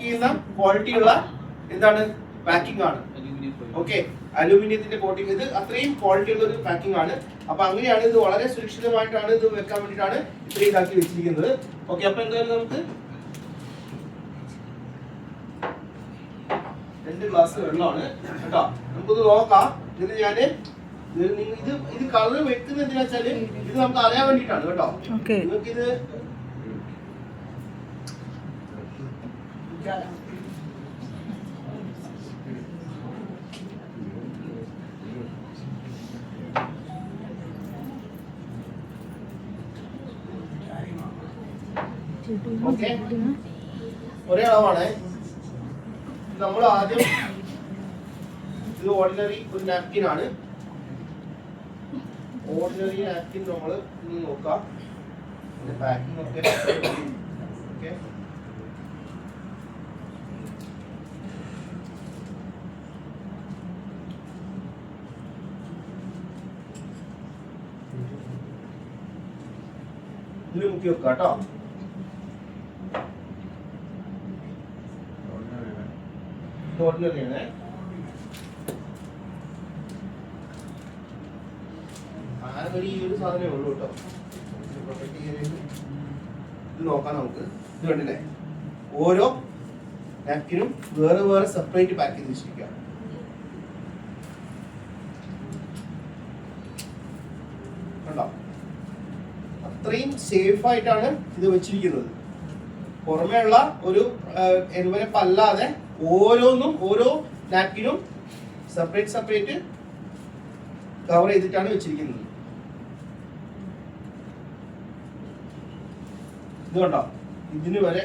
ചെയ്യുന്ന ക്വാളിറ്റി ഉള്ള എന്താണ് പാക്കിംഗ് ആണ്. ഓക്കെ, അലൂമിനിയത്തിന്റെ കോട്ടിംഗ്, ഇത് അത്രയും ക്വാളിറ്റി ഉള്ള ഒരു പാക്കിംഗ് ആണ്. അപ്പൊ അങ്ങനെയാണ് ഇത് വളരെ സുരക്ഷിതമായിട്ടാണ് ഇത് വെക്കാൻ വേണ്ടിയിട്ടാണ് ഇത്രയും ഇതാക്കി വെച്ചിരിക്കുന്നത്. ഓക്കെ, അപ്പൊ എന്തായാലും നമുക്ക് 2 ഗ്ലാസ് വെള്ളമാണ് കേട്ടോ. നമുക്കൊന്ന് നോക്കാം. ഇതിന് ഞാന് ഇത് കളർ വെക്കുന്നത് എന്തിനാ വെച്ചാല് ഇത് നമുക്ക് അറിയാൻ വേണ്ടിയിട്ടാണ് കേട്ടോ. നിങ്ങൾക്കിത് ഒരേ അളവാണ്. നമ്മൾ ആദ്യം ഇത് ഓർഡിനറി ഒരു നാപ്കിൻ ആണ്. ഓർഡിനറി നാപ്കിൻ നമ്മൾ ഇനി നോക്കാം പാക്കിംഗ് ഒക്കെ. ഓക്കെ, ഇതിൽ മുക്കി വെക്കാം കേട്ടോ. ഓർഡിനറി ആണ്. ആകെ ഈ ഒരു സാധനമേ ഉള്ളൂ കേട്ടോ. ഇത് നോക്കാം നമുക്ക്. ഇത് കണ്ടില്ലേ, ഓരോ നാപ്കിനും വേറെ വേറെ സെപ്പറേറ്റ് പാക്ക് ചെയ്ത് വെച്ചിരിക്കുക. കണ്ടോ, അത്രയും സേഫ് ആയിട്ടാണ് ഇത് വെച്ചിരിക്കുന്നത്. പുറമേ ഉള്ള ഒരു എൻവലപ്പ് അല്ലാതെ ഓരോന്നും ഓരോ നാപ്കിനും സെപ്പറേറ്റ് കവർ ചെയ്തിട്ടാണ് വെച്ചിരിക്കുന്നത്. ഇത് കണ്ടോ, ഇതിന് വരെ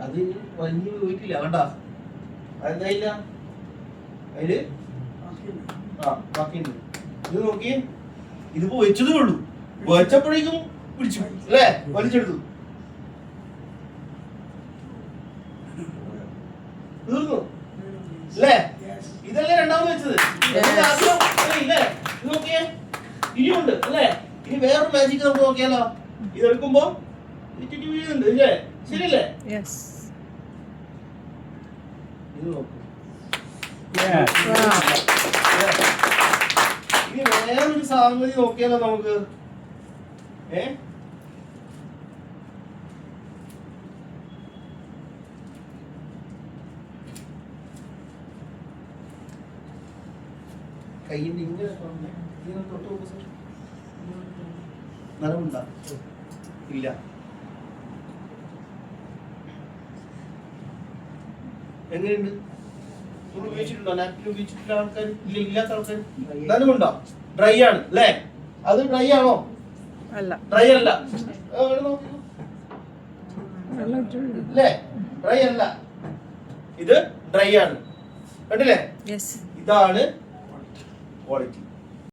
അത് വലിയ പോയിട്ടില്ല കണ്ടാ. അതെന്തായില്ല അതില് ബാക്കിയുണ്ട്. ഇത് നോക്കി, ഇതിപ്പോ വെച്ചതേ ഉള്ളൂ. വെച്ചപ്പോഴേക്കും പിടിച്ചു അല്ലേ, വലിച്ചെടുത്തു, തീർന്നു അല്ലേ. ഇതല്ലേ രണ്ടാമത് വെച്ചത്, ഇല്ലേ? ഇത് നോക്കിയേ, ഇനിയുണ്ട് അല്ലേ. ഇനി വേറൊരു മാജിക് നമുക്ക് നോക്കിയാലോ. ഇതെടുക്കുമ്പോ ഇറ്റിറ്റ് വീഴുന്നുണ്ട് ഇല്ലേ, ശരിയല്ലേ? ഇത് നോക്കൂ. ഇനി വേറൊരു സാധനം നോക്കിയാലോ നമുക്ക്. കയ്യിന്റെ ഇങ്ങനെ തൊട്ട് നോക്കൂ സാർ. നനവുണ്ടാ? ഇല്ല. എങ്ങനെയുണ്ട്? ഉപയോഗിച്ചിട്ടുണ്ടോ? നാപ്കിൻ ഉപയോഗിച്ചിട്ടുള്ള ആൾക്കാർ ഇല്ല, ഇല്ലാത്ത ആൾക്കാർ? നനവുണ്ടോ? ഡ്രൈ ആണ് അല്ലേ? അത് ഡ്രൈ ആണോ? ഡ്രൈ അല്ല അല്ലേ, ഡ്രൈ അല്ല, ഇത് ഡ്രൈ ആണ്. കണ്ടില്ലേ? ഇതാണ് ക്വാളിറ്റി.